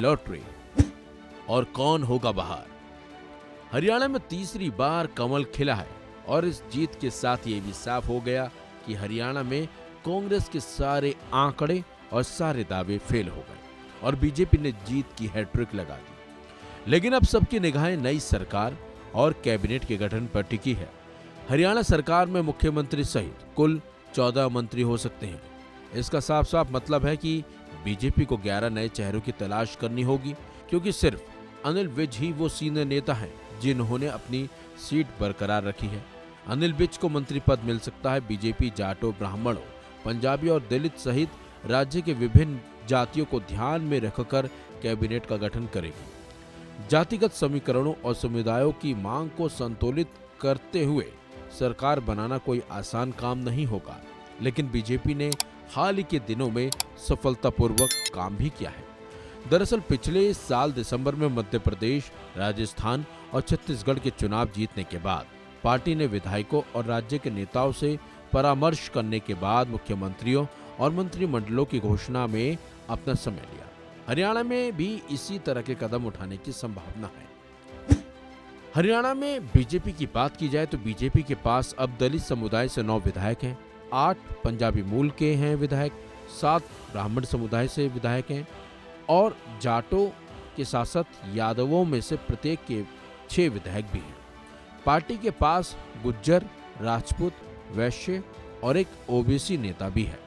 Lottery और कौन होगा बाहर। हरियाणा में तीसरी बार कमल खिला है और इस जीत के साथ ये भी साफ हो गया कि हरियाणा में कांग्रेस के सारे आंकड़े और सारे दावे फेल हो गए और बीजेपी ने जीत की हैट्रिक लगा दी। लेकिन अब सबकी निगाहें नई सरकार और कैबिनेट के गठन पर टिकी है। हरियाणा सरकार में मुख्यमंत्री सहित कुल 14 मंत्री हो सकते हैं। इसका साफ साफ मतलब है कि बीजेपी को 11 नए चेहरों की तलाश करनी होगी, क्योंकि सिर्फ अनिल विज ही वो सीनियर नेता हैं जिन्होंने अपनी सीट बरकरार रखी है। अनिल विज को मंत्री पद मिल सकता है। बीजेपी जाटों, ब्राह्मणों, पंजाबी और दलित सहित राज्य के विभिन्न जातियों को ध्यान में रखकर कैबिनेट का गठन करेगी। जातिगत समीकरणों और समुदायों की मांग को संतुलित करते हुए सरकार बनाना कोई आसान काम नहीं होगा, लेकिन बीजेपी ने हाल ही के दिनों में सफलतापूर्वक काम भी किया है। दरअसल पिछले साल दिसंबर में मध्य प्रदेश, राजस्थान और छत्तीसगढ़ के चुनाव जीतने के बाद पार्टी ने विधायकों और राज्य के नेताओं से परामर्श करने के बाद मुख्यमंत्रियों और मंत्रिमंडलों की घोषणा में अपना समय लिया। हरियाणा में भी इसी तरह के कदम उठाने की संभावना है। हरियाणा में बीजेपी की बात की जाए तो बीजेपी के पास अब दलित समुदाय से 9 विधायक हैं, 8 पंजाबी मूल के हैं विधायक, 7 ब्राह्मण समुदाय से विधायक हैं और जाटों के साथ यादवों में से प्रत्येक के 6 विधायक भी हैं। पार्टी के पास गुज्जर, राजपूत, वैश्य और एक ओबीसी नेता भी है।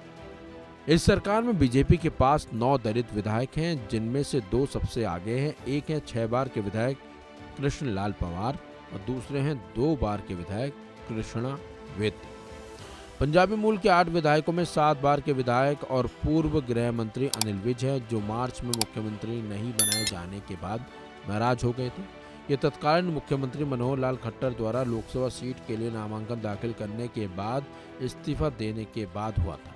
इस सरकार में बीजेपी के पास 9 दलित विधायक हैं, जिनमें से 2 सबसे आगे हैं। एक हैं 6 बार के विधायक कृष्ण लाल पंवार और दूसरे हैं 2 बार के विधायक कृष्णा वैद्य। पंजाबी मूल के 8 विधायकों में 7 बार के विधायक और पूर्व गृह मंत्री अनिल विज है, जो मार्च में मुख्यमंत्री नहीं बनाए जाने के बाद नाराज हो गए थे। ये तत्कालीन मुख्यमंत्री मनोहर लाल खट्टर द्वारा लोकसभा सीट के लिए नामांकन दाखिल करने के बाद इस्तीफा देने के बाद हुआ था।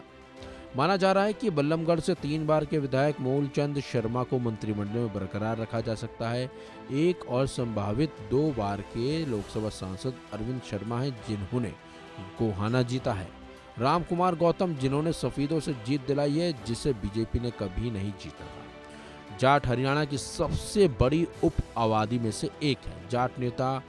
माना जा रहा है कि बल्लभगढ़ से 3 बार के विधायक मूलचंद शर्मा को मंत्रिमंडल में बरकरार रखा जा सकता है। एक और संभावित 2 बार के लोकसभा सांसद अरविंद शर्मा हैं, जिन्होंने गोहाना जीता है। राम कुमार गौतम, जिन्होंने सफेदों से जीत दिलाई है, जिसे बीजेपी ने कभी नहीं जीता था। जाट हरियाणा की सबसे बड़ी उप आबादी में से एक है। जाट नेता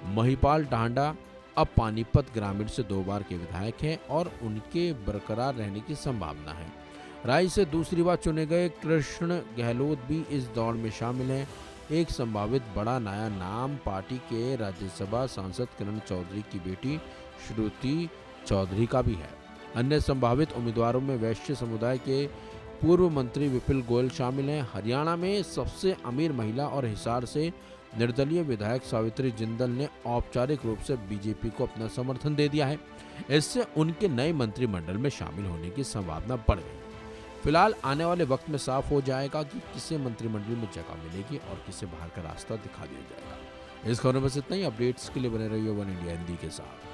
महिपाल ढांडा अब पानीपत ग्रामीण से 2 बार के विधायक हैं और उनके बरकरार रहने की संभावना है। राय से दूसरी बार चुने गए कृष्ण गहलोत भी इस दौड़ में शामिल हैं। एक संभावित बड़ा नया नाम पार्टी के राज्यसभा सांसद किरण चौधरी की बेटी श्रुति चौधरी का भी है। अन्य संभावित उम्मीदवारों में वैश्य समुदाय के पूर्व मंत्री विपुल गोयल शामिल हैं। हरियाणा में सबसे अमीर महिला और हिसार से निर्दलीय विधायक सावित्री जिंदल ने औपचारिक रूप से बीजेपी को अपना समर्थन दे दिया है। इससे उनके नए मंत्रिमंडल में शामिल होने की संभावना बढ़ गई। फिलहाल आने वाले वक्त में साफ हो जाएगा कि किसे मंत्रिमंडल में जगह मिलेगी और किसे बाहर का रास्ता दिखा दिया जाएगा। इस खबर में बस इतना ही। अपडेट्स के लिए बने रहिए वन इंडिया हिंदी के साथ।